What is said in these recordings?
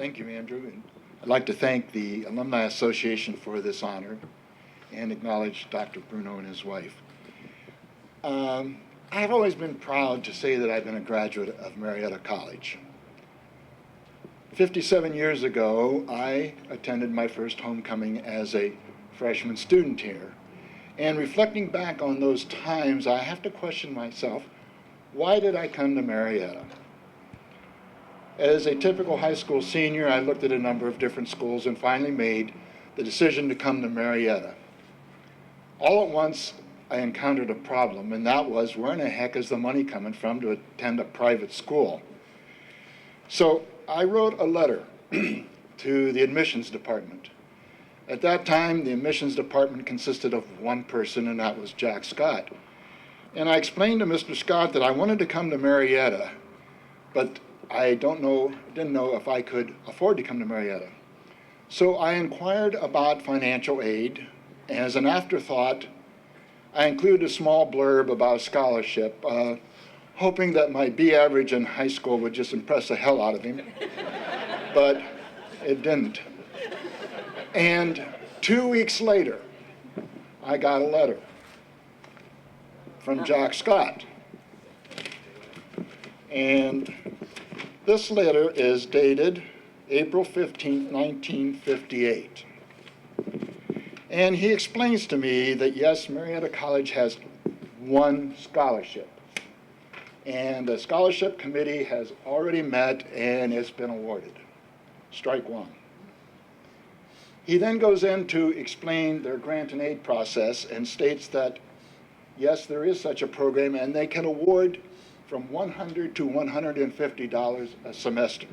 Thank you, Andrew. And I'd like to thank the Alumni Association for this honor and acknowledge Dr. Bruno and his wife. I've always been proud to say that I've been a graduate of Marietta College. 57 years ago, I attended my first homecoming as a freshman student here. And reflecting back on those times, I have to question myself, why did I come to Marietta? As a typical high school senior, I looked at a number of different schools and finally made the decision to come to Marietta. All at once, I encountered a problem, and that was, where in the heck is the money coming from to attend a private school? So I wrote a letter to the admissions department. At that time, the admissions department consisted of one person, and that was Jack Scott. And I explained to Mr. Scott that I wanted to come to Marietta, but I didn't know if I could afford to come to Marietta. So I inquired about financial aid. As an afterthought, I included a small blurb about a scholarship, hoping that my B average in high school would just impress the hell out of him, but it didn't. And 2 weeks later, I got a letter from Jack Scott. And this letter is dated April 15, 1958. And he explains to me that, yes, Marietta College has one scholarship. And the scholarship committee has already met and it's been awarded. Strike one. He then goes in to explain their grant and aid process and states that, yes, there is such a program and they can award from $100 to $150 a semester.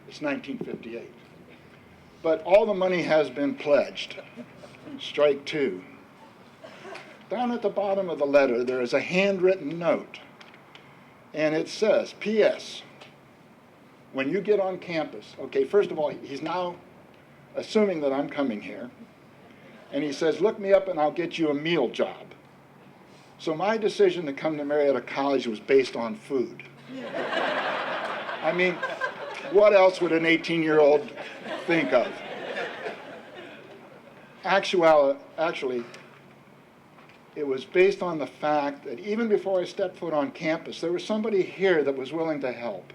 It's 1958. But all the money has been pledged. Strike two. Down at the bottom of the letter, there is a handwritten note, and it says, P.S., when you get on campus, okay, first of all, he's now assuming that I'm coming here, and he says, look me up and I'll get you a meal job. So my decision to come to Marietta College was based on food. I mean, what else would an 18-year-old think of? Actually, it was based on the fact that even before I stepped foot on campus, there was somebody here that was willing to help.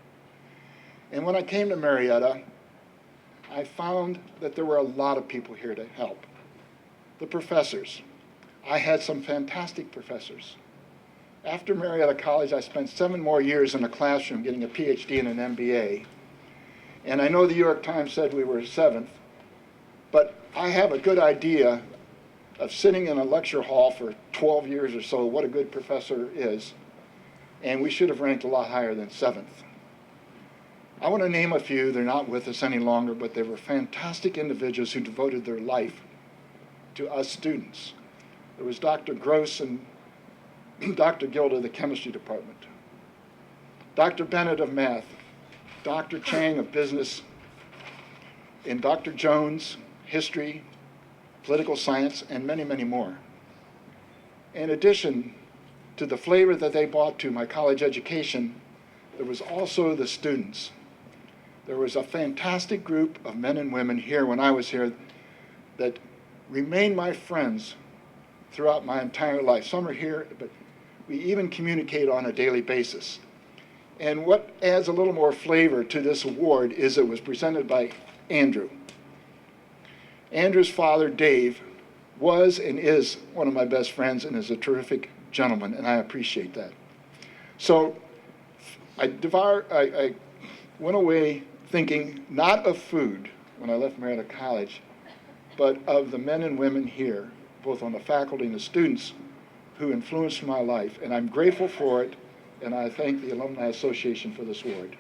And when I came to Marietta, I found that there were a lot of people here to help. The professors. I had some fantastic professors. After Marietta College, I spent 7 more years in a classroom getting a PhD and an MBA. And I know the New York Times said we were 7th, but I have a good idea of sitting in a lecture hall for 12 years or so, what a good professor is, and we should have ranked a lot higher than 7th. I want to name a few. They're not with us any longer, but they were fantastic individuals who devoted their life to us students. There was Dr. Gross and Dr. Gilda of the chemistry department, Dr. Bennett of math, Dr. Chang of business, and Dr. Jones, history, political science, and many, many more. In addition to the flavor that they brought to my college education, there was also the students. There was a fantastic group of men and women here when I was here that remained my friends throughout my entire life. Some are here, but we even communicate on a daily basis. And what adds a little more flavor to this award is it was presented by Andrew. Andrew's father, Dave, was and is one of my best friends and is a terrific gentleman, and I appreciate that. So I went away thinking not of food when I left Marietta College, but of the men and women here, both on the faculty and the students, who influenced my life, and I'm grateful for it, and I thank the Alumni Association for this award.